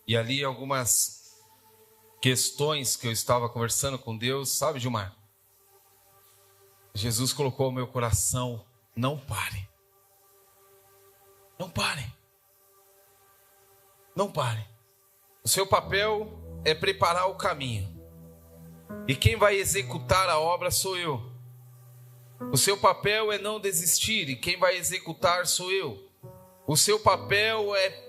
E ali algumas questões que eu estava conversando com Deus, sabe, Gilmar? Jesus colocou no meu coração: não pare. Não pare. Não pare. O seu papel é preparar o caminho. E quem vai executar a obra sou eu. O seu papel é não desistir, e quem vai executar sou eu. O seu papel é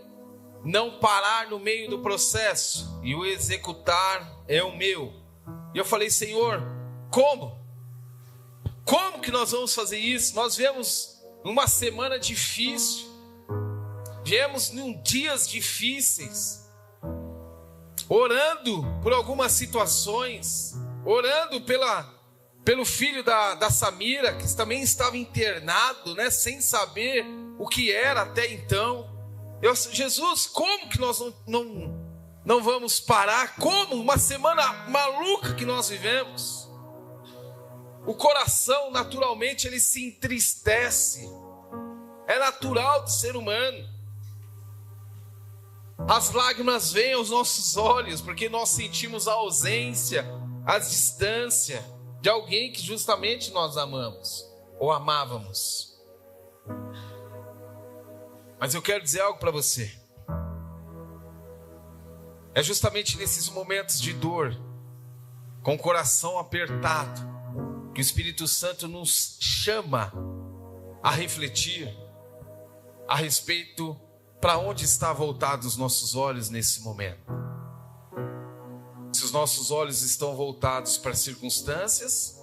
não parar no meio do processo, e o executar é o meu. E eu falei: Senhor, como? Como que nós vamos fazer isso? Nós viemos numa semana difícil, viemos em dias difíceis, orando por algumas situações, orando pelo filho da Samira, que também estava internado, né, sem saber o que era até então. Jesus, como que nós não vamos parar? Como? Uma semana maluca que nós vivemos. O coração, naturalmente, ele se entristece. É natural do ser humano. As lágrimas vêm aos nossos olhos, porque nós sentimos a ausência, a distância de alguém que justamente nós amamos ou amávamos. Mas eu quero dizer algo para você. É justamente nesses momentos de dor, com o coração apertado, que o Espírito Santo nos chama a refletir a respeito para onde está voltados os nossos olhos nesse momento. Se os nossos olhos estão voltados para as circunstâncias,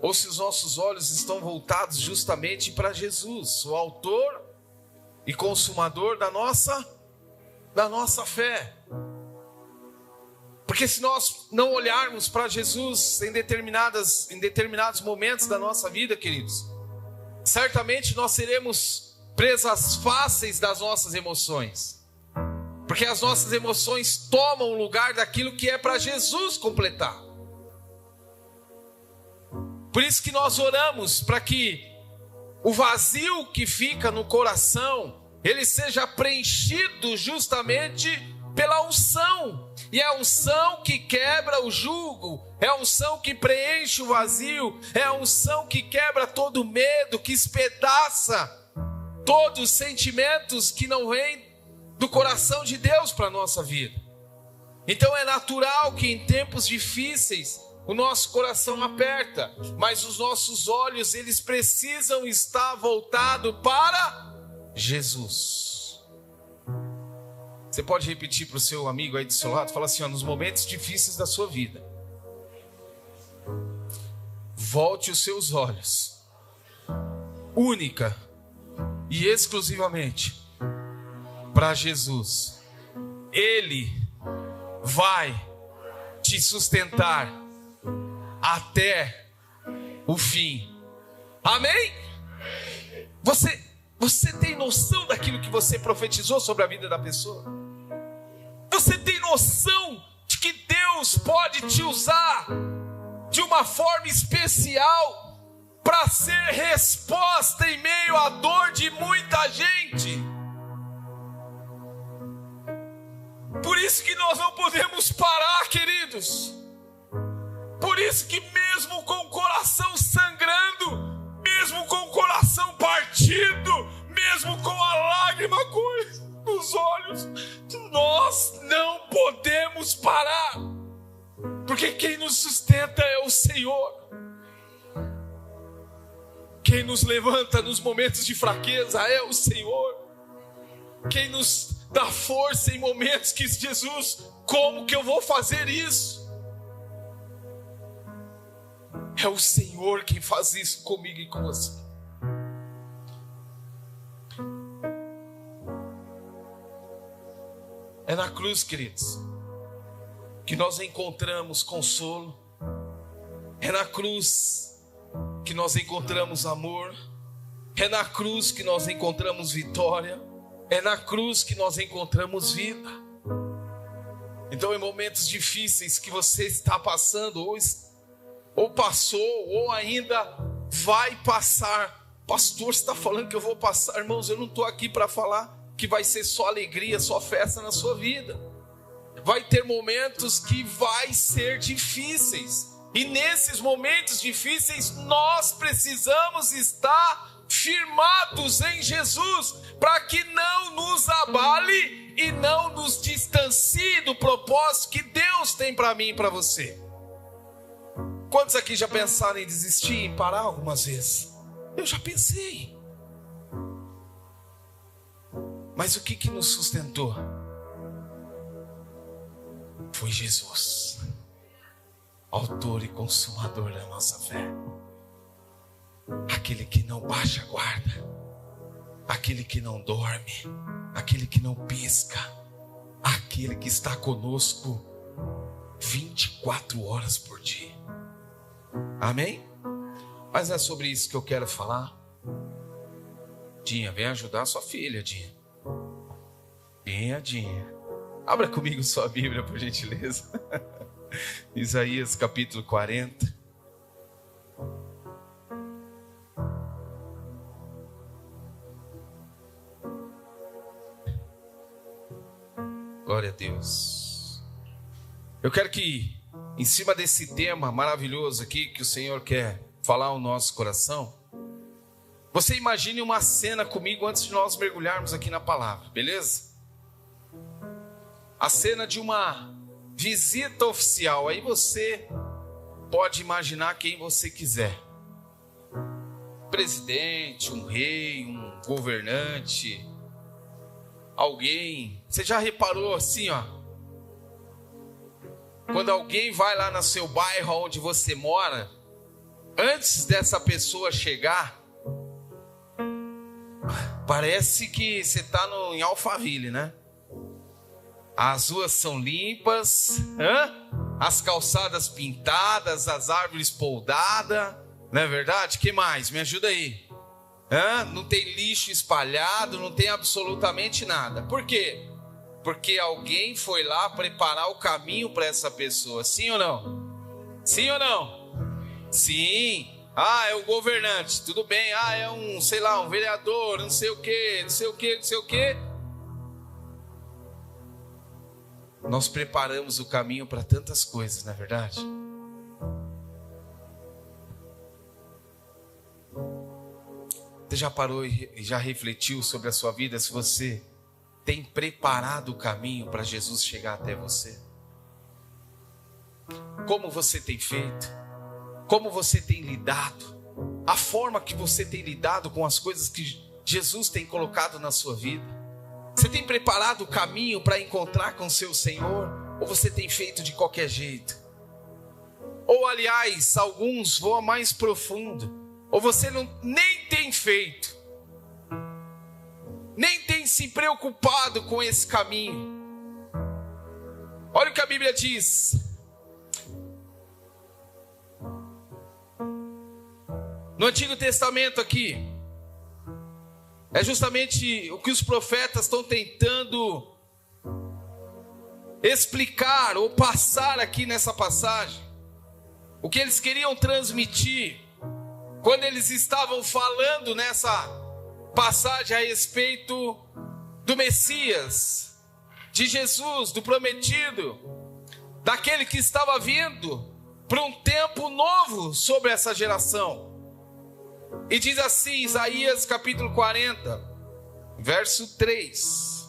ou se os nossos olhos estão voltados justamente para Jesus, o autor e consumador da nossa fé. Porque se nós não olharmos para Jesus em determinados momentos da nossa vida, queridos, certamente nós seremos presas fáceis das nossas emoções. Porque as nossas emoções tomam o lugar daquilo que é para Jesus completar. Por isso que nós oramos para que o vazio que fica no coração, ele seja preenchido justamente pela unção. E é a unção que quebra o jugo, é a unção que preenche o vazio, é a unção que quebra todo medo, que espedaça todos os sentimentos que não vêm do coração de Deus para a nossa vida. Então é natural que em tempos difíceis o nosso coração aperta, mas os nossos olhos, eles precisam estar voltados para Jesus. Você pode repetir para o seu amigo aí do seu lado, fala assim, ó, nos momentos difíceis da sua vida, volte os seus olhos, única e exclusivamente para Jesus. Ele vai te sustentar até o fim. Amém? Você tem noção daquilo que você profetizou sobre a vida da pessoa? Você tem noção de que Deus pode te usar de uma forma especial para ser resposta em meio à dor de muita gente? Por isso que nós não podemos parar, queridos. Por isso que mesmo com o coração sangrando, mesmo com o coração partido, mesmo com a lágrima nos olhos, nós não podemos parar. Porque quem nos sustenta é o Senhor. Quem nos levanta nos momentos de fraqueza é o Senhor. Quem nos dá força em momentos que Jesus, como que eu vou fazer isso? É o Senhor quem faz isso comigo e com você. É na cruz, queridos, que nós encontramos consolo. É na cruz que nós encontramos amor. É na cruz que nós encontramos vitória. É na cruz que nós encontramos vida. Então, em momentos difíceis que você está passando, ou passou, ou ainda vai passar. Pastor, você está falando que eu vou passar? Irmãos, eu não estou aqui para falar que vai ser só alegria, só festa na sua vida. vai ter momentos que vai ser difíceis. E nesses momentos difíceis nós precisamos estar firmados em Jesus, para que não nos abale e não nos distancie do propósito que Deus tem para mim e para você. Quantos aqui já pensaram em desistir, em parar algumas vezes? Eu já pensei. Mas o que nos sustentou? Foi Jesus, autor e consumador da nossa fé. Aquele que não baixa a guarda, aquele que não dorme, aquele que não pisca, aquele que está conosco 24 horas por dia. Amém? Mas é sobre isso que eu quero falar. Dinha, vem ajudar sua filha, Dinha. Dinha. Abra comigo sua Bíblia, por gentileza. Isaías capítulo 40. Glória a Deus. Eu quero que, em cima desse tema maravilhoso aqui, que o Senhor quer falar ao nosso coração, você imagine uma cena comigo antes de nós mergulharmos aqui na palavra, beleza? A cena de uma visita oficial. Aí você pode imaginar quem você quiser. Presidente, um rei, um governante, alguém. Você já reparou assim, ó? Quando alguém vai lá no seu bairro onde você mora, antes dessa pessoa chegar, parece que você está em Alphaville, né? As ruas são limpas, as calçadas pintadas, as árvores poldadas, não é verdade? O que mais? Me ajuda aí. Não tem lixo espalhado, não tem absolutamente nada. Por quê? Porque alguém foi lá preparar o caminho para essa pessoa. Sim ou não? Sim ou não? Sim. É um governante, tudo bem. É um, sei lá, um vereador, não sei o quê. Nós preparamos o caminho para tantas coisas, não é verdade? Você já parou e já refletiu sobre a sua vida, se você tem preparado o caminho para Jesus chegar até você? Como você tem feito? Como você tem lidado? A forma que você tem lidado com as coisas que Jesus tem colocado na sua vida? Você tem preparado o caminho para encontrar com o seu Senhor? Ou você tem feito de qualquer jeito? Ou aliás, alguns vão mais profundo. Ou você nem tem feito. Nem tem se preocupado com esse caminho. Olha o que a Bíblia diz. No Antigo Testamento aqui. É justamente o que os profetas estão tentando explicar ou passar aqui nessa passagem. O que eles queriam transmitir quando eles estavam falando nessa passagem a respeito do Messias, de Jesus, do prometido, daquele que estava vindo para um tempo novo sobre essa geração. E diz assim, Isaías capítulo 40, verso 3.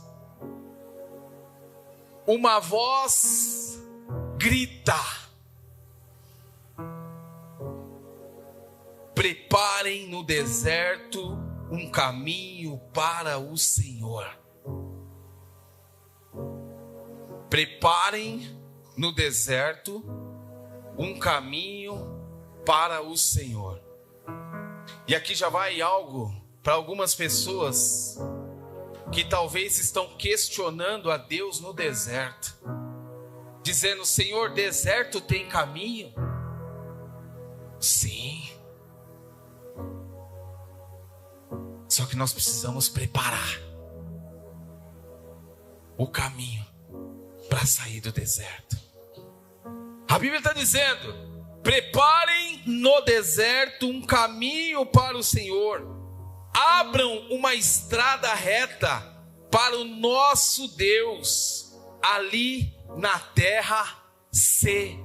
Uma voz grita: preparem no deserto um caminho para o Senhor. Preparem no deserto um caminho para o Senhor. E aqui já vai algo para algumas pessoas que talvez estão questionando a Deus no deserto, dizendo: Senhor, deserto tem caminho? Sim. Só que nós precisamos preparar o caminho para sair do deserto. A Bíblia está dizendo: preparem no deserto um caminho para o Senhor. Abram uma estrada reta para o nosso Deus. ali na terra seca.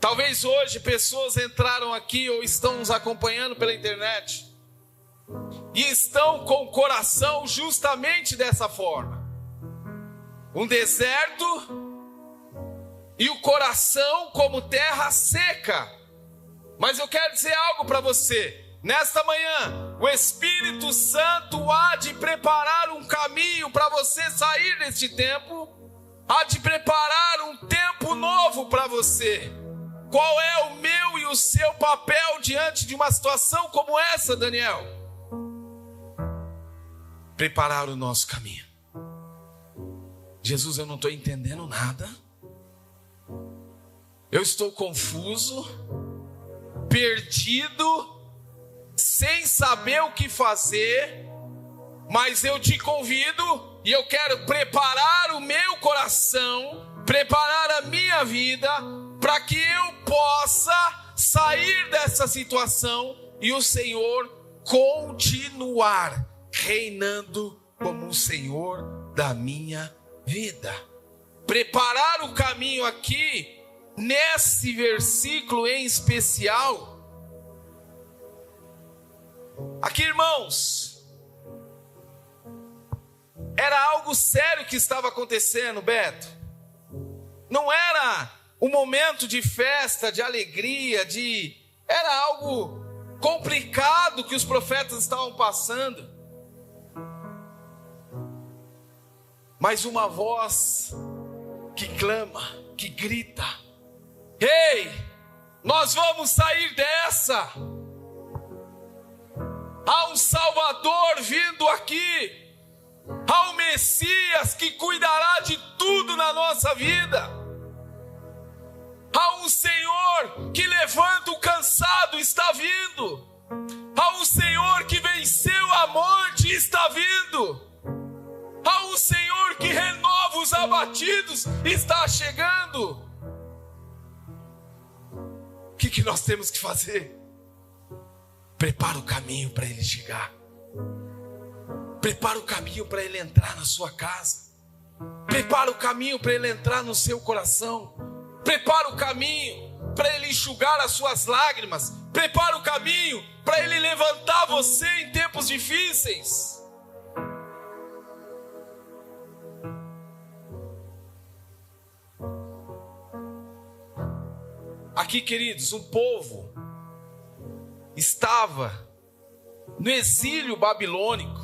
Talvez hoje pessoas entraram aqui ou estão nos acompanhando pela internet e estão com o coração justamente dessa forma. Um deserto e o coração como terra seca. Mas eu quero dizer algo para você. Nesta manhã, o Espírito Santo há de preparar um caminho para você sair deste tempo, há de preparar um tempo novo para você. Qual é o meu e o seu papel diante de uma situação como essa, Daniel? Preparar o nosso caminho. Jesus, eu não estou entendendo nada. Eu estou confuso, perdido, sem saber o que fazer, mas eu te convido e eu quero preparar o meu coração, preparar a minha vida, para que eu possa sair dessa situação e o Senhor continuar reinando como o Senhor da minha vida. Preparar o caminho aqui, nesse versículo em especial. Aqui, irmãos, era algo sério que estava acontecendo, Beto. Não era um momento de festa, de alegria, era algo complicado que os profetas estavam passando. Mas uma voz que clama, que grita: ei, nós vamos sair dessa. Há um Salvador vindo aqui. Há um Messias que cuidará de tudo na nossa vida. Há um Senhor que levanta o cansado, está vindo. Há um Senhor que venceu a morte, está vindo. Há um Senhor que renova os abatidos, está chegando. O que nós temos que fazer? Prepara o caminho para Ele chegar. Prepara o caminho para Ele entrar na sua casa. Prepara o caminho para Ele entrar no seu coração. Prepara o caminho para Ele enxugar as suas lágrimas. Prepara o caminho para Ele levantar você em tempos difíceis. Aqui, queridos, um povo estava no exílio babilônico,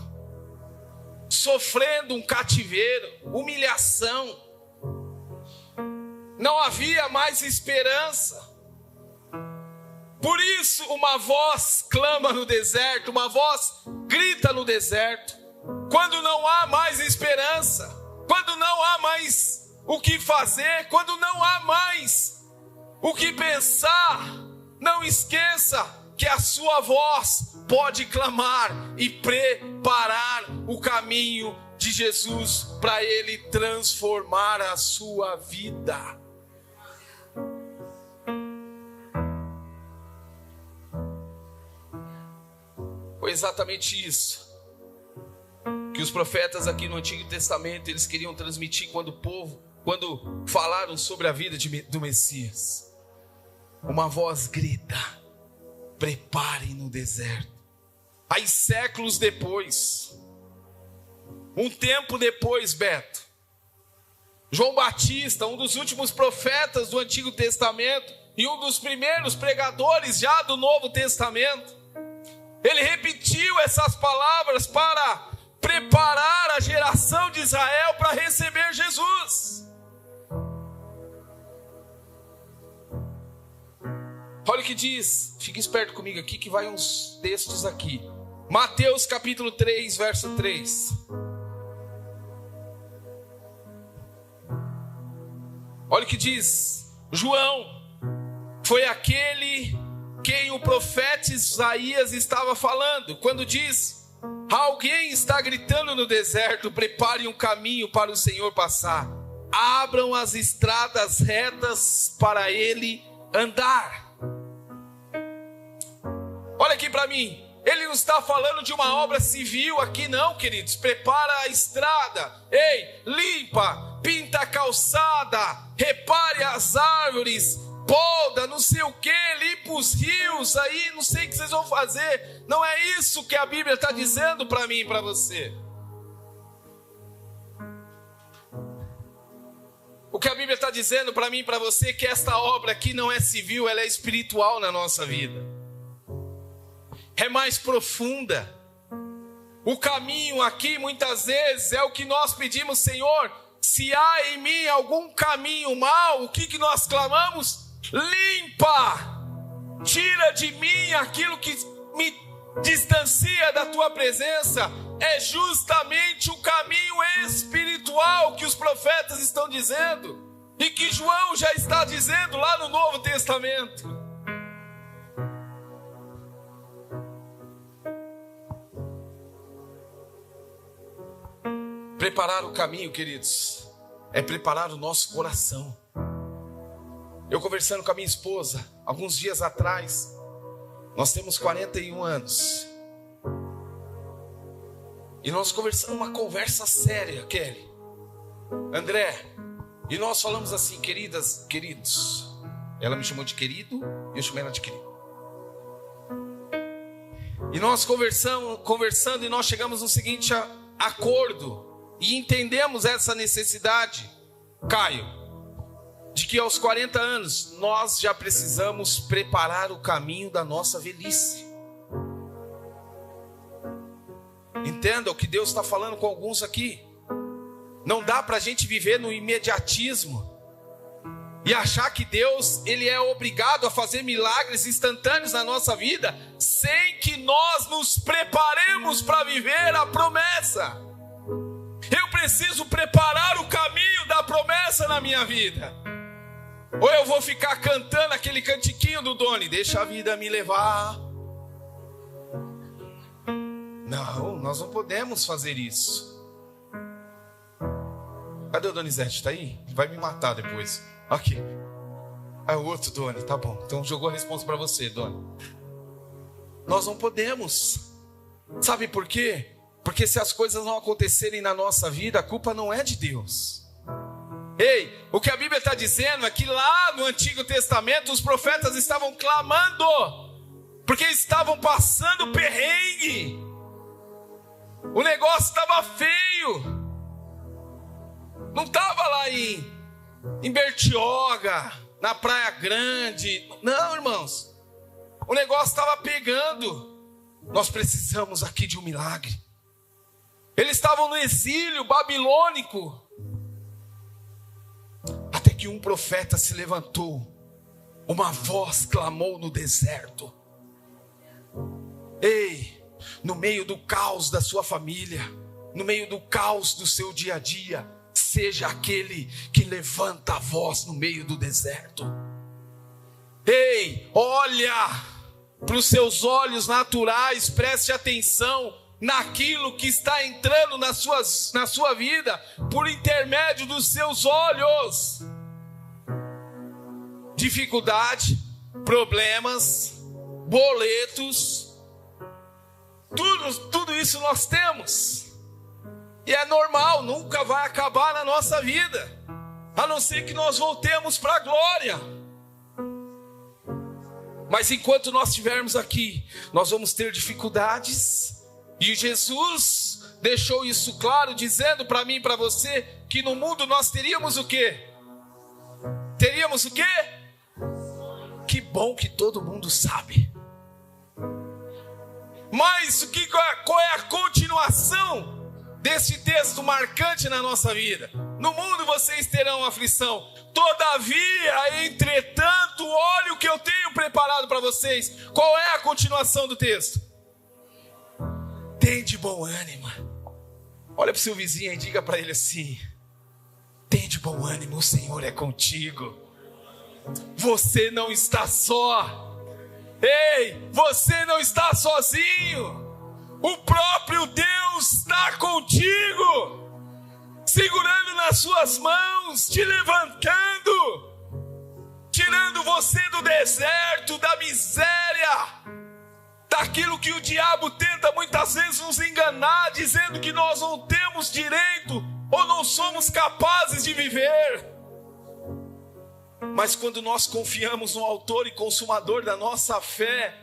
sofrendo um cativeiro, humilhação. Não havia mais esperança. Por isso uma voz clama no deserto, uma voz grita no deserto. Quando não há mais esperança, quando não há mais o que fazer, quando não há mais o que pensar, não esqueça que a sua voz pode clamar e preparar o caminho de Jesus para Ele transformar a sua vida. Foi exatamente isso que os profetas aqui no Antigo Testamento eles queriam transmitir quando falaram sobre a vida do Messias. Uma voz grita: preparem no deserto. Aí séculos depois, um tempo depois, Beto, João Batista, um dos últimos profetas do Antigo Testamento e um dos primeiros pregadores já do Novo Testamento, ele repetiu essas palavras para preparar a geração de Israel para receber Jesus. Olha o que diz, fique esperto comigo aqui que vai uns textos aqui. Mateus capítulo 3, verso 3. Olha o que diz, João foi aquele quem o profeta Isaías estava falando, quando diz: alguém está gritando no deserto, preparem um caminho para o Senhor passar, abram as estradas retas para Ele andar. Olha aqui para mim, Ele não está falando de uma obra civil aqui não, queridos. Prepara a estrada. Ei, limpa, pinta a calçada, repare as árvores, poda, não sei o que, limpa os rios aí, não sei o que vocês vão fazer. Não é isso que a Bíblia está dizendo para mim e para você. O que a Bíblia está dizendo para mim e para você é que esta obra aqui não é civil, ela é espiritual na nossa vida. É mais profunda. O caminho aqui muitas vezes é o que nós pedimos: Senhor, se há em mim algum caminho mau, o que nós clamamos? Limpa, tira de mim aquilo que me distancia da tua presença. É justamente o caminho espiritual que os profetas estão dizendo e que João já está dizendo lá no Novo Testamento. Preparar o caminho, queridos, é preparar o nosso coração. Eu conversando com a minha esposa, alguns dias atrás, nós temos 41 anos. E nós conversamos uma conversa séria, Kelly, André, e nós falamos assim: queridos. Ela me chamou de querido e eu chamei ela de querido. E nós conversando e nós chegamos no seguinte acordo. E entendemos essa necessidade, Caio, de que aos 40 anos nós já precisamos preparar o caminho da nossa velhice. Entenda o que Deus está falando com alguns aqui. Não dá para a gente viver no imediatismo e achar que Deus, Ele é obrigado a fazer milagres instantâneos na nossa vida sem que nós nos preparemos para viver a promessa. Eu preciso preparar o caminho da promessa na minha vida. Ou eu vou ficar cantando aquele cantiquinho do Doni: deixa a vida me levar. Não, nós não podemos fazer isso. Cadê o Donizete? Está aí? Vai me matar depois. Aqui. É o outro Doni, tá bom. Então jogou a resposta para você, Doni. Nós não podemos. Sabe por quê? Porque se as coisas não acontecerem na nossa vida, a culpa não é de Deus. Ei, o que a Bíblia está dizendo é que lá no Antigo Testamento os profetas estavam clamando, porque estavam passando perrengue. O negócio estava feio. Não estava lá em Bertioga, na Praia Grande. Não, irmãos. O negócio estava pegando. Nós precisamos aqui de um milagre. Eles estavam no exílio babilônico. Até que um profeta se levantou. Uma voz clamou no deserto. Ei, no meio do caos da sua família, no meio do caos do seu dia a dia, seja aquele que levanta a voz no meio do deserto. Ei, olha para os seus olhos naturais, preste atenção naquilo que está entrando na sua vida por intermédio dos seus olhos. Dificuldade, problemas, boletos, tudo isso nós temos. E é normal, nunca vai acabar na nossa vida, a não ser que nós voltemos para a glória. Mas enquanto nós estivermos aqui, nós vamos ter dificuldades. E Jesus deixou isso claro, dizendo para mim e para você que no mundo nós teríamos o quê? Teríamos o quê? Que bom que todo mundo sabe. Mas qual é a continuação desse texto marcante na nossa vida? No mundo vocês terão aflição. Todavia, entretanto, olha o que eu tenho preparado para vocês. Qual é a continuação do texto? Tem de bom ânimo. Olha para o seu vizinho e diga para ele assim: tem de bom ânimo, o Senhor é contigo. Você não está só. Ei, você não está sozinho. O próprio Deus está contigo, segurando nas suas mãos, te levantando, tirando você do deserto, da miséria, da daquilo que o diabo tenta muitas vezes nos enganar, dizendo que nós não temos direito ou não somos capazes de viver. Mas quando nós confiamos no autor e consumador da nossa fé,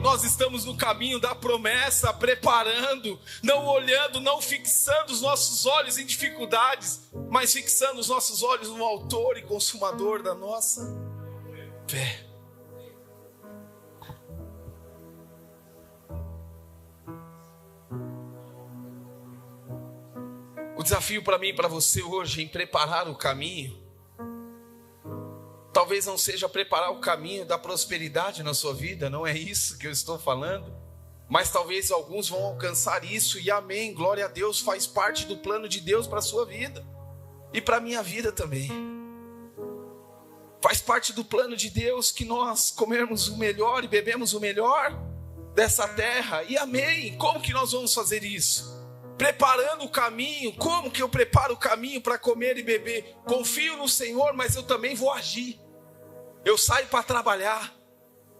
nós estamos no caminho da promessa, preparando, não olhando, não fixando os nossos olhos em dificuldades, mas fixando os nossos olhos no autor e consumador da nossa fé. O desafio para mim e para você hoje em preparar o caminho, talvez não seja preparar o caminho da prosperidade na sua vida, não é isso que eu estou falando, mas talvez alguns vão alcançar isso, e amém, glória a Deus, faz parte do plano de Deus para a sua vida, e para a minha vida também. Faz parte do plano de Deus que nós comermos o melhor e bebemos o melhor dessa terra, e amém. Como que nós vamos fazer isso? Preparando o caminho. Como que eu preparo o caminho para comer e beber? Confio no Senhor, mas eu também vou agir. Eu saio para trabalhar,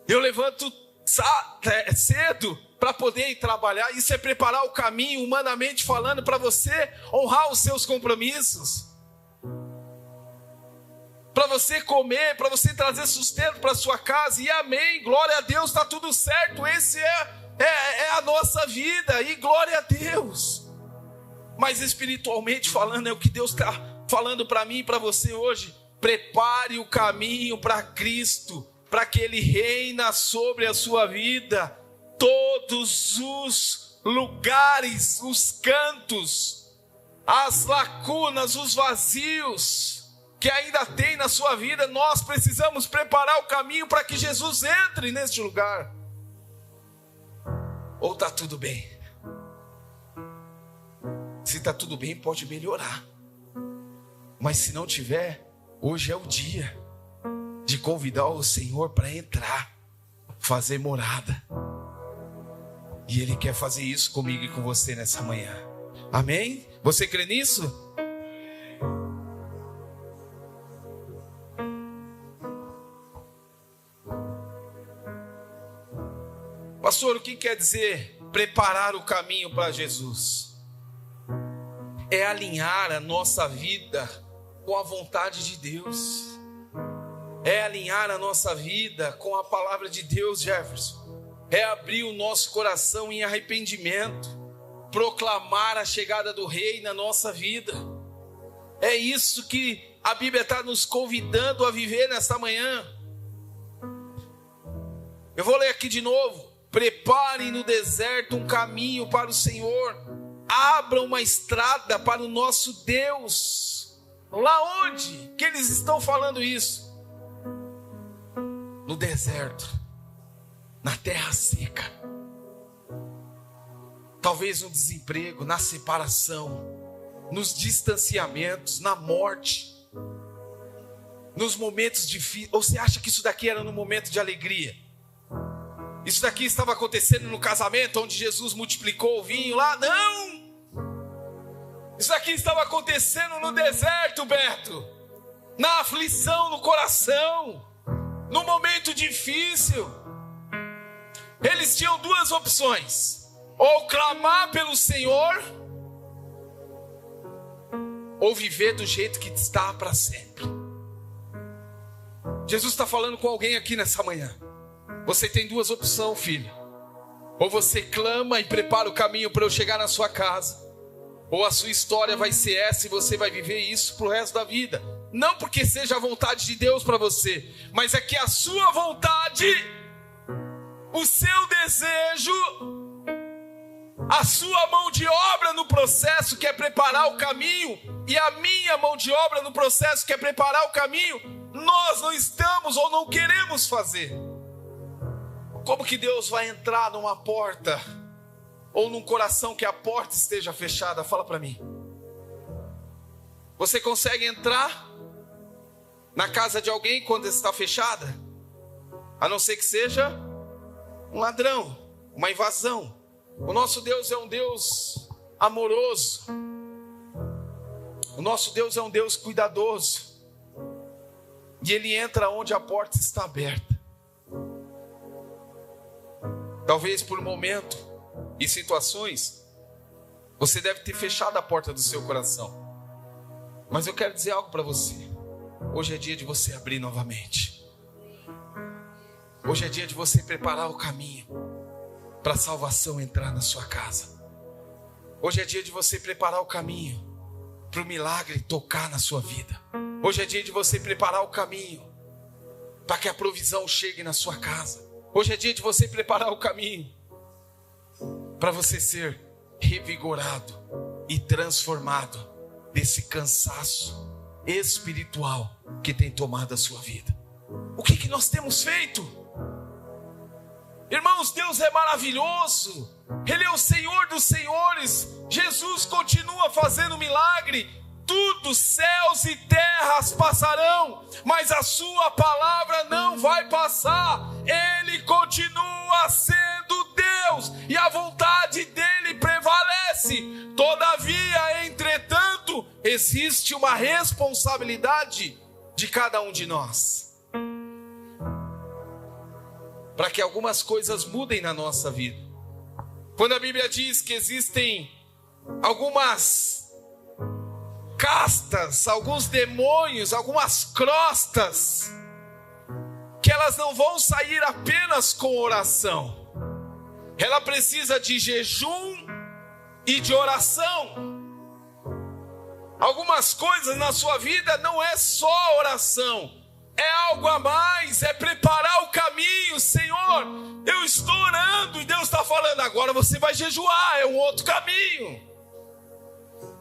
eu levanto cedo para poder ir trabalhar. Isso é preparar o caminho, humanamente falando, para você honrar os seus compromissos, para você comer, para você trazer sustento para sua casa, e amém, glória a Deus, está tudo certo. Esse é a nossa vida, e glória a Deus. Mas espiritualmente falando, é o que Deus está falando para mim e para você hoje. Prepare o caminho para Cristo, para que Ele reina sobre a sua vida. Todos os lugares, os cantos, as lacunas, os vazios que ainda tem na sua vida, nós precisamos preparar o caminho para que Jesus entre neste lugar. Ou está tudo bem? Se está tudo bem, pode melhorar. Mas se não tiver, hoje é o dia de convidar o Senhor para entrar, fazer morada. E Ele quer fazer isso comigo e com você nessa manhã. Amém? Você crê nisso? Pastor, o que quer dizer preparar o caminho para Jesus? É alinhar a nossa vida com a vontade de Deus. É alinhar a nossa vida com a palavra de Deus, Jefferson. É abrir o nosso coração em arrependimento, proclamar a chegada do Rei na nossa vida. É isso que a Bíblia está nos convidando a viver nesta manhã. Eu vou ler aqui de novo. Preparem no deserto um caminho para o Senhor. Abram uma estrada para o nosso Deus. Lá onde que eles estão falando isso? No deserto, na terra seca, talvez no desemprego, na separação, nos distanciamentos, na morte, nos momentos difíceis. Ou você acha que isso daqui era no momento de alegria? Isso daqui estava acontecendo no casamento, onde Jesus multiplicou o vinho lá? Não! Isso daqui estava acontecendo no deserto, Beto. Na aflição no coração, no momento difícil. Eles tinham duas opções: ou clamar pelo Senhor, ou viver do jeito que está para sempre. Jesus está falando com alguém aqui nessa manhã. Você tem duas opções, filho. Ou você clama e prepara o caminho para eu chegar na sua casa, ou a sua história vai ser essa e você vai viver isso para o resto da vida. Não porque seja a vontade de Deus para você, mas é que a sua vontade, o seu desejo, a sua mão de obra no processo que é preparar o caminho, e a minha mão de obra no processo que é preparar o caminho, nós não estamos ou não queremos fazer. Como que Deus vai entrar numa porta ou num coração que a porta esteja fechada? Fala para mim. Você consegue entrar na casa de alguém quando está fechada? A não ser que seja um ladrão, uma invasão. O nosso Deus é um Deus amoroso. O nosso Deus é um Deus cuidadoso. E Ele entra onde a porta está aberta. Talvez por momento e situações, você deve ter fechado a porta do seu coração. Mas eu quero dizer algo para você. Hoje é dia de você abrir novamente. Hoje é dia de você preparar o caminho para a salvação entrar na sua casa. Hoje é dia de você preparar o caminho para o milagre tocar na sua vida. Hoje é dia de você preparar o caminho para que a provisão chegue na sua casa. Hoje é dia de você preparar o caminho para você ser revigorado e transformado desse cansaço espiritual que tem tomado a sua vida. O que nós temos feito? Irmãos, Deus é maravilhoso. Ele é o Senhor dos senhores. Jesus continua fazendo milagre. Tudo, céus e terras passarão, mas a sua palavra não vai passar. Ele continua sendo Deus e a vontade dele prevalece. Todavia, entretanto, existe uma responsabilidade de cada um de nós para que algumas coisas mudem na nossa vida. Quando a Bíblia diz que existem algumas castas, alguns demônios, algumas crostas, que elas não vão sair apenas com oração. Ela precisa de jejum e de oração. Algumas coisas na sua vida não é só oração, é algo a mais, é preparar o caminho. Senhor, eu estou orando e Deus está falando, agora você vai jejuar, é um outro caminho.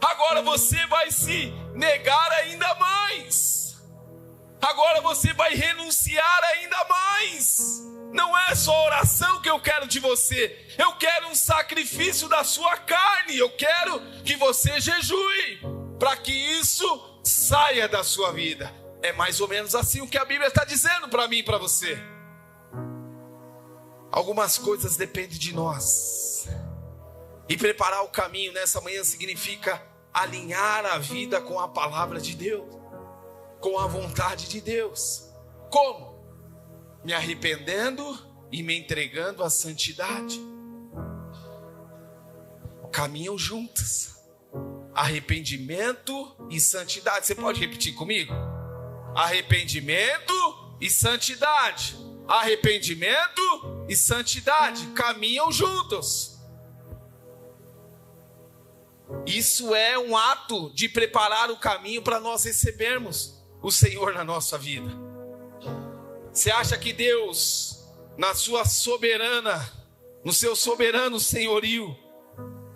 Agora você vai se negar ainda mais. Agora você vai renunciar ainda mais. Não é só oração que eu quero de você. Eu quero um sacrifício da sua carne. Eu quero que você jejue, para que isso saia da sua vida. É mais ou menos assim o que a Bíblia está dizendo para mim e para você. Algumas coisas dependem de nós. E preparar o caminho nessa manhã significa alinhar a vida com a palavra de Deus, com a vontade de Deus. Como? Me arrependendo e me entregando à santidade. Caminham juntas. Arrependimento e santidade. Você pode repetir comigo? Arrependimento e santidade. Arrependimento e santidade caminham juntos. Isso é um ato de preparar o caminho para nós recebermos o Senhor na nossa vida. Você acha que Deus, na sua soberana, no seu soberano senhorio,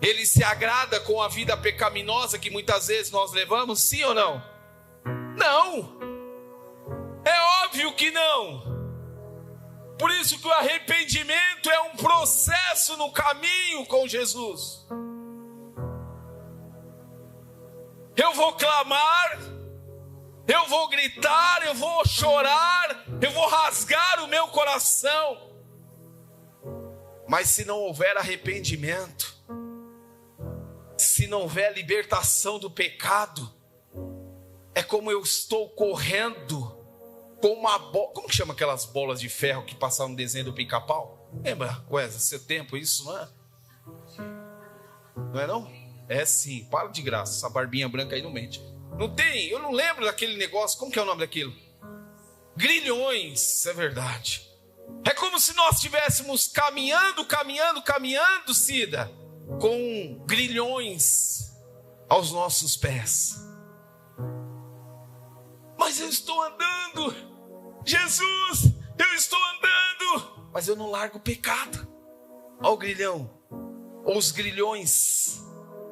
Ele se agrada com a vida pecaminosa que muitas vezes nós levamos? Sim ou não? Não! É óbvio que não! Por isso que o arrependimento é um processo no caminho com Jesus. Eu vou clamar, eu vou gritar, eu vou chorar, eu vou rasgar o meu coração. Mas se não houver arrependimento, se não houver libertação do pecado, é como eu estou correndo com uma bola. Como que chama aquelas bolas de ferro que passavam no desenho do Pica-Pau? Lembra, Wesley, seu tempo, isso não é? Não é não? É sim, para de graça, essa barbinha branca aí não mente. Não tem, eu não lembro daquele negócio, como que é o nome daquilo? Grilhões, é verdade. É como se nós estivéssemos caminhando, Cida, com grilhões aos nossos pés. Mas eu estou andando, Jesus, eu estou andando, mas eu não largo o pecado. Olha o grilhão, ou os grilhões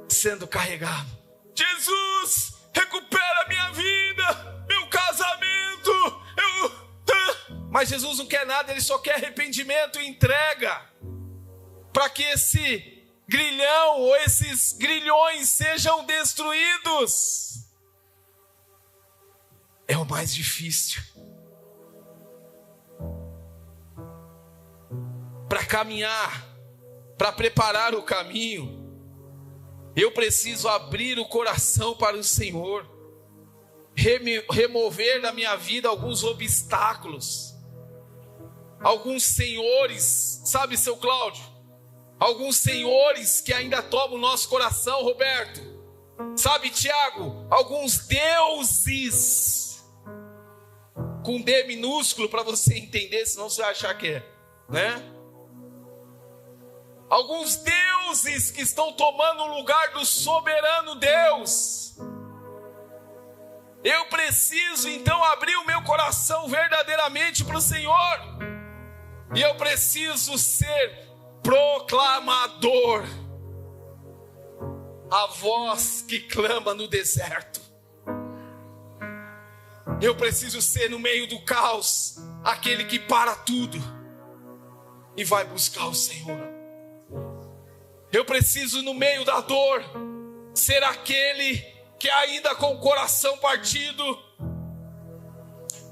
sendo carregado. Jesus, recupera minha vida, meu casamento. Mas Jesus não quer nada, Ele só quer arrependimento e entrega, para que esse grilhão ou esses grilhões sejam destruídos. É o mais difícil. Para caminhar, para preparar o caminho, eu preciso abrir o coração para o Senhor, remover da minha vida alguns obstáculos. alguns senhores, sabe, seu Cláudio? Alguns senhores que ainda tomam o nosso coração, Roberto. Sabe, Tiago? Alguns deuses, com D minúsculo para você entender, senão você vai achar que é, né? Alguns deuses que estão tomando o lugar do soberano Deus. Eu preciso então abrir o meu coração verdadeiramente para o Senhor. E eu preciso ser proclamador, a voz que clama no deserto. Eu preciso ser no meio do caos, aquele que para tudo e vai buscar o Senhor. Eu preciso no meio da dor ser aquele que ainda com o coração partido,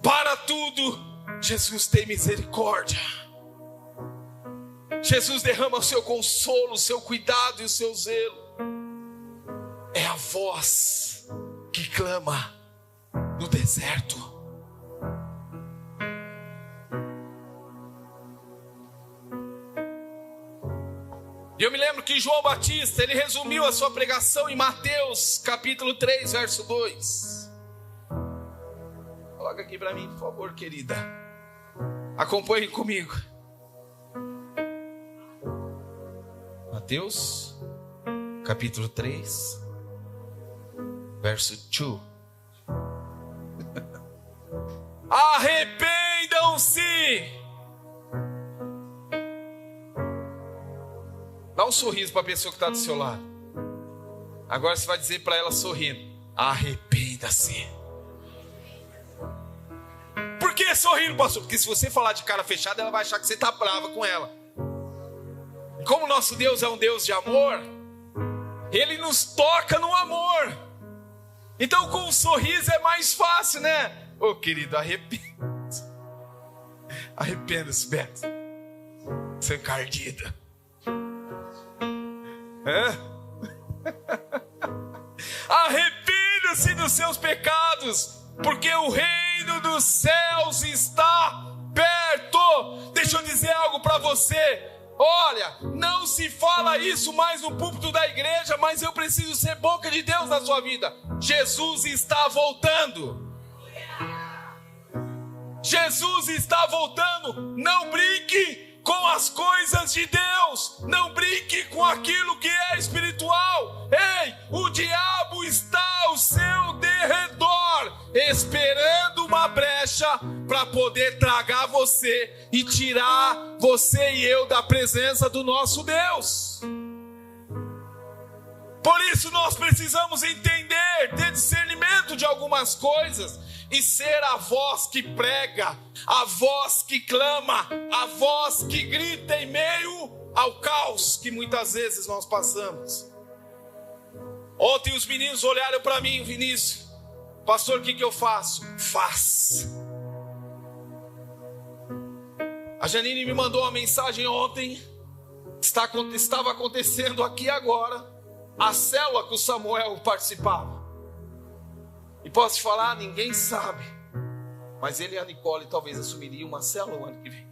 para tudo, Jesus tem misericórdia. Jesus derrama o seu consolo, o seu cuidado e o seu zelo. É a voz que clama no deserto. E eu me lembro que João Batista, ele resumiu a sua pregação em Mateus capítulo 3, verso 2. Coloca aqui para mim, por favor, querida. Acompanhe comigo. Mateus, capítulo 3, verso 2. Arrependam-se. Dá um sorriso para a pessoa que está do seu lado. Agora você vai dizer para ela sorrindo: arrependa-se. Por que sorrindo, pastor? Porque se você falar de cara fechada, ela vai achar que você está brava com ela. Como nosso Deus é um Deus de amor, Ele nos toca no amor. Então com um sorriso é mais fácil, né? Ô querido, arrependa-se. Arrependa-se, Beto. Seu encardida. Arrependa-se dos seus pecados, porque o reino dos céus está perto. Deixa eu dizer algo para você. Olha, não se fala isso mais no púlpito da igreja, mas eu preciso ser boca de Deus na sua vida. Jesus está voltando. Jesus está voltando. Não brinque com as coisas de Deus. Não brinque com aquilo que é espiritual. Ei, o diabo está ao seu derredor, esperando uma brecha para poder tragar você e tirar você e eu da presença do nosso Deus. Por isso nós precisamos entender, ter discernimento de algumas coisas e ser a voz que prega, a voz que clama, a voz que grita em meio ao caos que muitas vezes nós passamos. Ontem os meninos olharam para mim, Vinícius: pastor, o que eu faço? Faz. A Janine me mandou uma mensagem ontem. Estava acontecendo aqui agora a célula que o Samuel participava. E posso te falar, ninguém sabe, mas ele e a Nicole talvez assumiriam uma célula no ano que vem,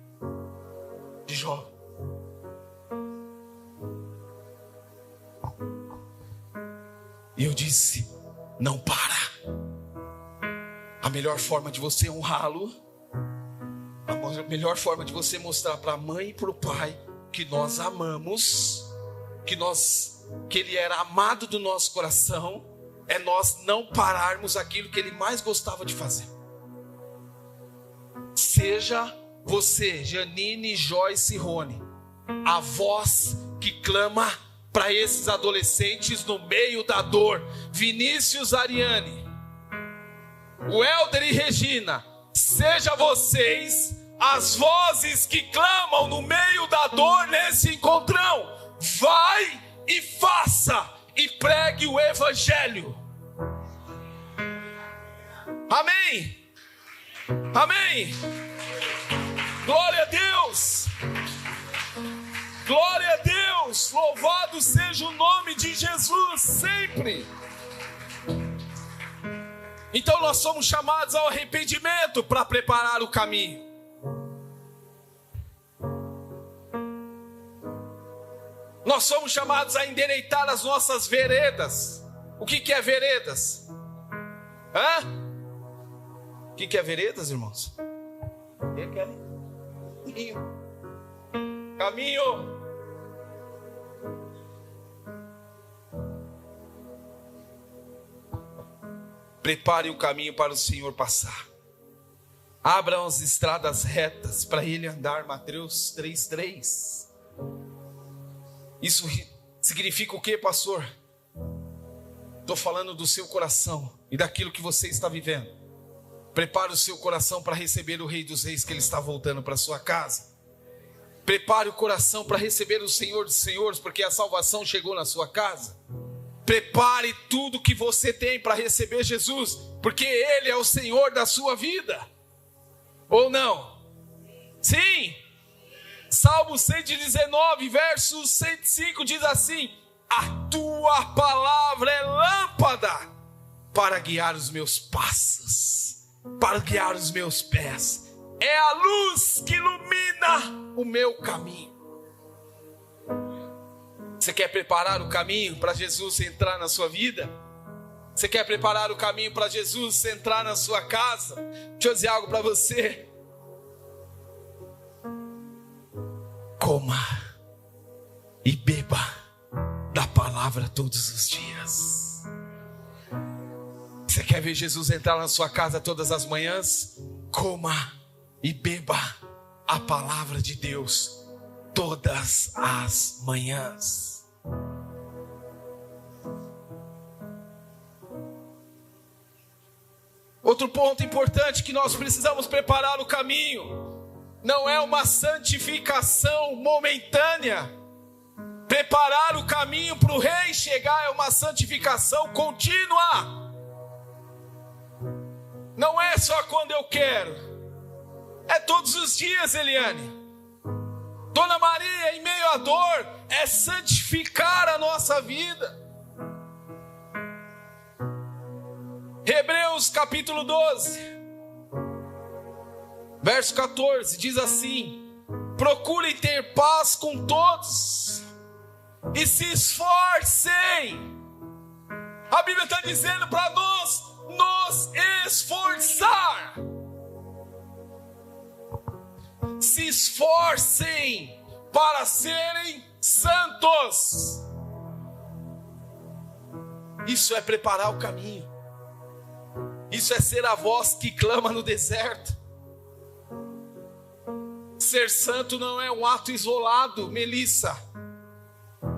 de jovem. E eu disse: não para. A melhor forma de você honrá-lo, a melhor forma de você mostrar para a mãe e para o pai que nós amamos, que ele era amado do nosso coração, é nós não pararmos aquilo que ele mais gostava de fazer. Seja você, Janine, Joyce e Rony, a voz que clama para esses adolescentes no meio da dor. Vinícius, Ariane, o Helder e Regina, seja vocês as vozes que clamam no meio da dor nesse encontrão. Vai e faça e pregue o evangelho. Amém? Amém? Glória a Deus! Glória a Deus! Louvado seja o nome de Jesus sempre! Então nós somos chamados ao arrependimento para preparar o caminho. Nós somos chamados a endireitar as nossas veredas. O que é veredas? O que é veredas, irmãos? Caminho. Prepare o caminho para o Senhor passar. Abram as estradas retas para Ele andar. Mateus 3:3. Isso significa o que, pastor? Estou falando do seu coração e daquilo que você está vivendo. Prepare o seu coração para receber o Rei dos Reis, que Ele está voltando para a sua casa. Prepare o coração para receber o Senhor dos Senhores, porque a salvação chegou na sua casa. Prepare tudo que você tem para receber Jesus, porque Ele é o Senhor da sua vida. Ou não? Sim. Salmo 119, verso 105 diz assim: a tua palavra é lâmpada para guiar os meus passos, para guiar os meus pés. É a luz que ilumina o meu caminho. Você quer preparar o caminho para Jesus entrar na sua vida? Você quer preparar o caminho para Jesus entrar na sua casa? Deixa eu dizer algo para você. Coma e beba da palavra todos os dias. Você quer ver Jesus entrar na sua casa todas as manhãs? Coma e beba a palavra de Deus todas as manhãs. Outro ponto importante que nós precisamos preparar o caminho. Não é uma santificação momentânea. Preparar o caminho para o rei chegar é uma santificação contínua. Não é só quando eu quero. É todos os dias, Eliane. Dona Maria, em meio à dor, é santificar a nossa vida. Hebreus capítulo 12, verso 14, diz assim: procurem ter paz com todos e se esforcem. A Bíblia está dizendo para nós nos esforçar. Se esforcem para serem santos. Isso é preparar o caminho. Isso é ser a voz que clama no deserto. Ser santo não é um ato isolado, Melissa.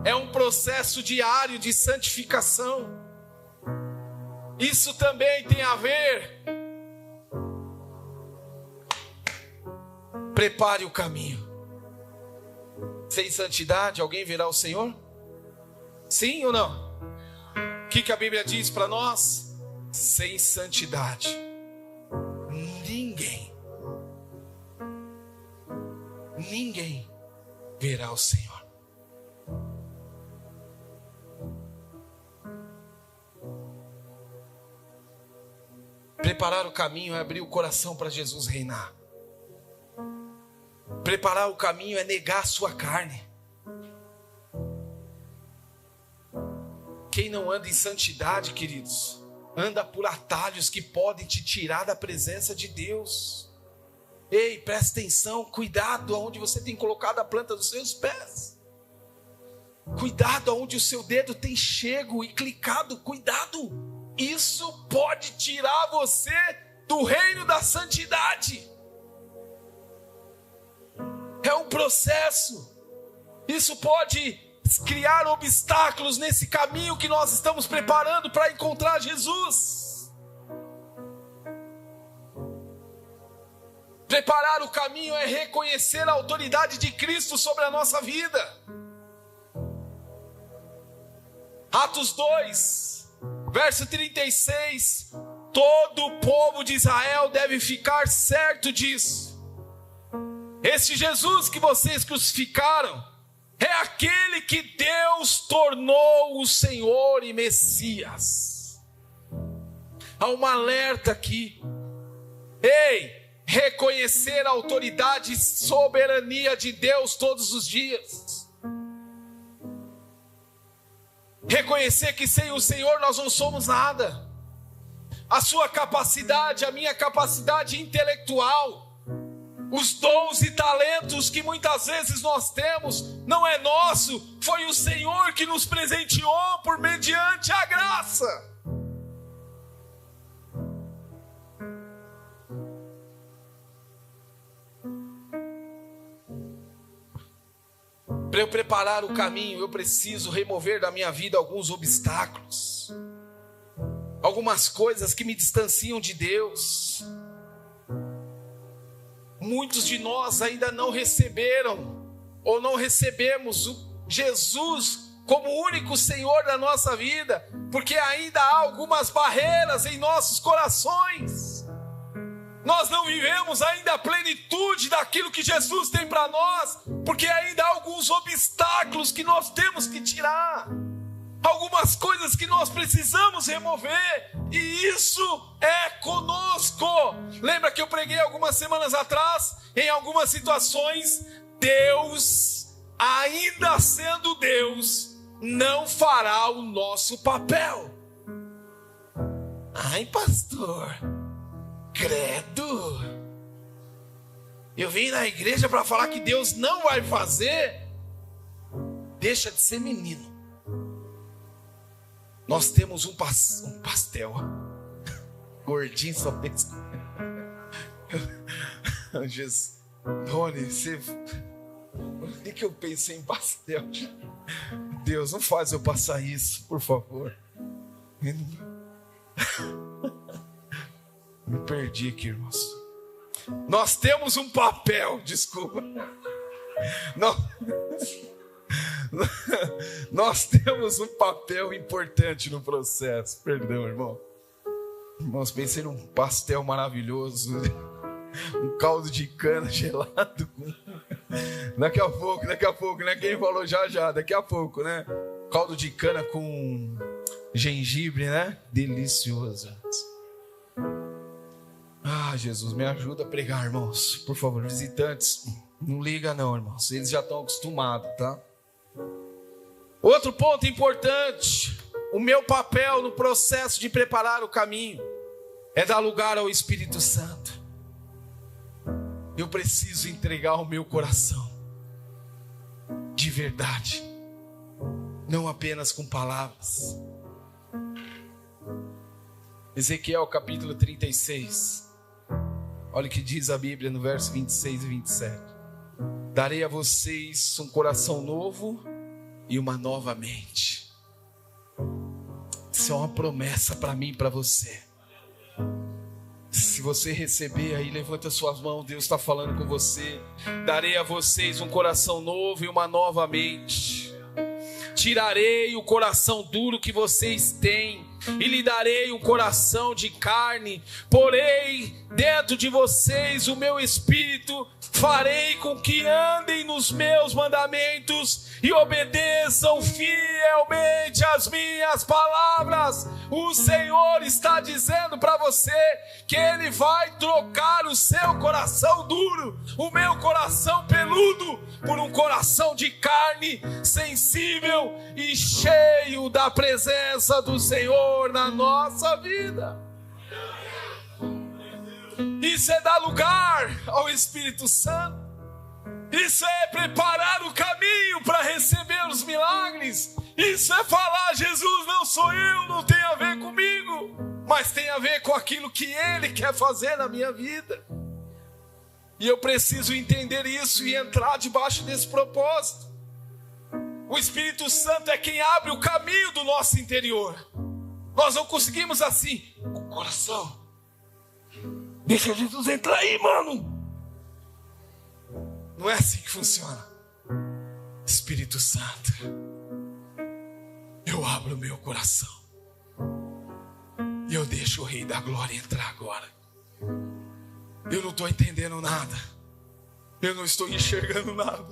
É um processo diário de santificação. Isso também tem a ver. Prepare o caminho. Sem santidade, alguém verá o Senhor? Sim ou não? O que a Bíblia diz para nós? Sem santidade, ninguém verá o Senhor. Preparar o caminho é abrir o coração para Jesus reinar. Preparar o caminho é negar a sua carne. Quem não anda em santidade, queridos, anda por atalhos que podem te tirar da presença de Deus. Ei, presta atenção, cuidado aonde você tem colocado a planta dos seus pés. Cuidado aonde o seu dedo tem chego e clicado, cuidado. Isso pode tirar você do reino da santidade. É um processo. Isso pode criar obstáculos nesse caminho que nós estamos preparando para encontrar Jesus. Preparar o caminho é reconhecer a autoridade de Cristo sobre a nossa vida. Atos 2, verso 36. Todo o povo de Israel deve ficar certo disso. Este Jesus que vocês crucificaram é aquele que Deus tornou o Senhor e Messias. Há um alerta aqui. Ei, reconhecer a autoridade e soberania de Deus todos os dias. reconhecer que sem o Senhor nós não somos nada. A sua capacidade, a minha capacidade intelectual, os dons e talentos que muitas vezes nós temos, não é nosso, foi o Senhor que nos presenteou por mediante a graça. Para eu preparar o caminho, eu preciso remover da minha vida alguns obstáculos, algumas coisas que me distanciam de Deus. Muitos de nós ainda não receberam ou não recebemos o Jesus como o único Senhor da nossa vida, porque ainda há algumas barreiras em nossos corações. Nós não vivemos ainda a plenitude daquilo que Jesus tem para nós, porque ainda há alguns obstáculos que nós temos que tirar, algumas coisas que nós precisamos remover, e isso é conosco. Lembra que eu preguei algumas semanas atrás, em algumas situações, Deus, ainda sendo Deus, não fará o nosso papel. Ai, pastor, credo, eu vim na igreja para falar que Deus não vai fazer. Deixa de ser menino. Nós temos um pastel gordinho, só pensa. Jesus, Rony, você... Por que eu pensei em pastel? Deus, não faz eu passar isso, por favor. Me perdi aqui, irmãos. Nós temos um papel, desculpa. Nós temos um papel importante no processo. Perdão, irmão. Irmãos, pensei num pastel maravilhoso, um caldo de cana gelado. Daqui a pouco, né? Quem falou já, daqui a pouco, né? Caldo de cana com gengibre, né? Delicioso. Ah, Jesus, me ajuda a pregar, irmãos. Por favor, visitantes, não liga não, irmãos. Eles já estão acostumados, tá? Outro ponto importante, o meu papel no processo de preparar o caminho é dar lugar ao Espírito Santo. Eu preciso entregar o meu coração de verdade, não apenas com palavras. Ezequiel capítulo 36, olha o que diz a Bíblia no verso 26 e 27. Darei a vocês um coração novo e uma nova mente. Isso é uma promessa para mim e para você. Se você receber aí, levanta suas mãos, Deus está falando com você. Darei a vocês um coração novo e uma nova mente. Tirarei o coração duro que vocês têm e lhe darei um coração de carne. Porei dentro de vocês o meu espírito. Farei com que andem nos meus mandamentos e obedeçam fielmente as minhas palavras. O Senhor está dizendo para você que Ele vai trocar o seu coração duro, o meu coração peludo, por um coração de carne, sensível e cheio da presença do Senhor na nossa vida. Isso é dar lugar ao Espírito Santo. Isso é preparar o caminho para receber os milagres. Isso é falar: Jesus, não sou eu, não tem a ver comigo, mas tem a ver com aquilo que Ele quer fazer na minha vida. E eu preciso entender isso e entrar debaixo desse propósito. O Espírito Santo é quem abre o caminho do nosso interior. Nós não conseguimos assim, o coração. Deixa Jesus entrar aí, mano. Não é assim que funciona. Espírito Santo, eu abro o meu coração e eu deixo o Rei da Glória entrar agora. Eu não estou entendendo nada. Eu não estou enxergando nada.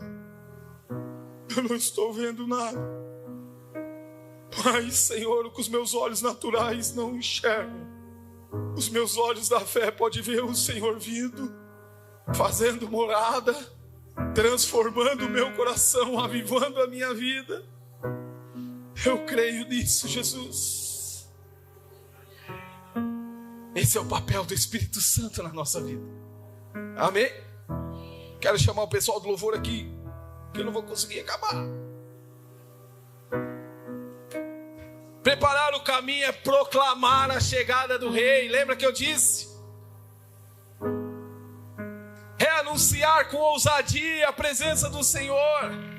Eu não estou vendo nada. Mas, Senhor, o que os meus olhos naturais não enxergam, os meus olhos da fé podem ver o Senhor vindo, fazendo morada, transformando o meu coração, avivando a minha vida. Eu creio nisso, Jesus. Esse é o papel do Espírito Santo na nossa vida. Amém? Quero chamar o pessoal do louvor aqui, que eu não vou conseguir acabar. Preparar o caminho é proclamar a chegada do Rei. Lembra que eu disse? É anunciar com ousadia a presença do Senhor.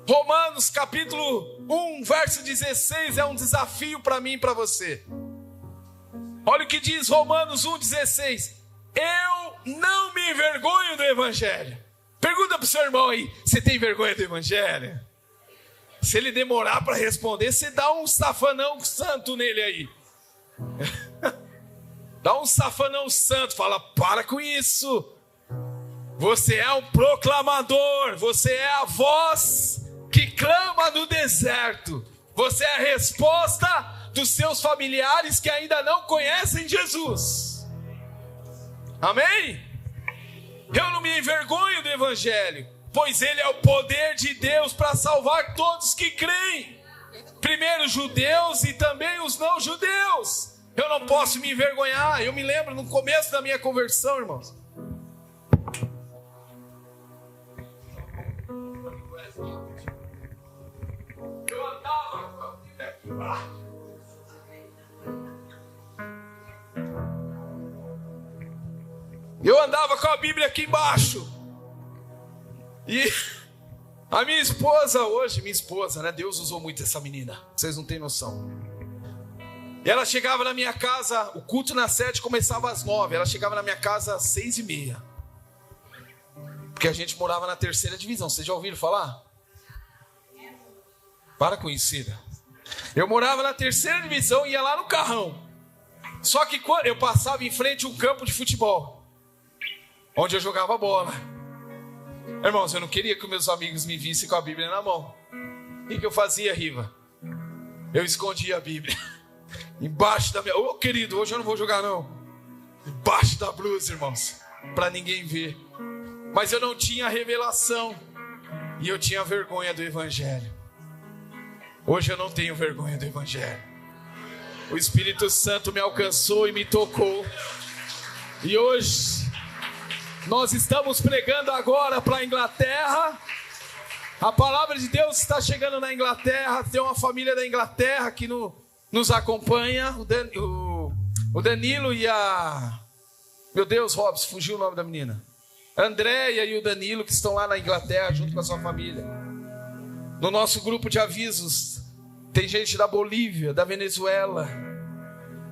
Romanos capítulo 1, verso 16 é um desafio para mim e para você. Olha o que diz Romanos 1,16. Eu não me envergonho do Evangelho. Pergunta para o seu irmão aí, você tem vergonha do Evangelho? Se ele demorar para responder, você dá um safanão santo nele aí. Dá um safanão santo, fala, para com isso. Você é um proclamador, você é a voz que clama no deserto. Você é a resposta dos seus familiares que ainda não conhecem Jesus. Amém? Eu não me envergonho do Evangelho, pois ele é o poder de Deus para salvar todos que creem. Primeiro os judeus e também os não judeus. Eu não posso me envergonhar. Eu me lembro no começo da minha conversão, irmãos. Eu andava com a Bíblia aqui embaixo. E a minha esposa hoje, né? Deus usou muito essa menina. Vocês não têm noção. E ela chegava na minha casa, o culto na sede começava às 9. Ela chegava na minha casa às 6:30. Porque a gente morava na 3ª divisão. Vocês já ouviram falar? Para com isso, Cida. Eu morava na 3ª divisão e ia lá no Carrão. Só que quando eu passava em frente a um campo de futebol, onde eu jogava bola. Irmãos, eu não queria que meus amigos me vissem com a Bíblia na mão. O que eu fazia, Riva? Eu escondia a Bíblia embaixo da minha... Ô, querido, hoje eu não vou jogar não. Embaixo da blusa, irmãos, para ninguém ver. Mas eu não tinha revelação e eu tinha vergonha do Evangelho. Hoje eu não tenho vergonha do Evangelho. O Espírito Santo me alcançou e me tocou. E hoje nós estamos pregando agora para a Inglaterra. A palavra de Deus está chegando na Inglaterra. Tem uma família da Inglaterra que nos acompanha. O Danilo e a... Meu Deus, Robson, fugiu o nome da menina. Andréia e o Danilo, que estão lá na Inglaterra junto com a sua família. No nosso grupo de avisos tem gente da Bolívia, da Venezuela,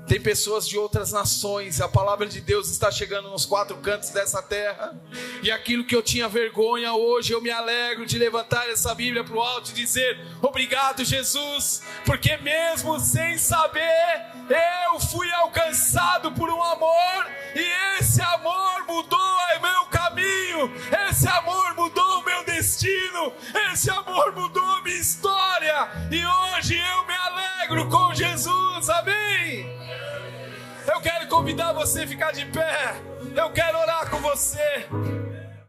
tem pessoas de outras nações. A palavra de Deus está chegando nos 4 cantos dessa terra. E aquilo que eu tinha vergonha, hoje eu me alegro de levantar essa Bíblia para o alto e dizer: obrigado, Jesus, porque mesmo sem saber, eu fui alcançado por um amor, e esse amor mudou o meu caminho, esse amor mudou o meu destino, esse amor mudou a minha história, e hoje eu me alegro com Jesus. Amém? Eu quero convidar você a ficar de pé. Eu quero orar com você.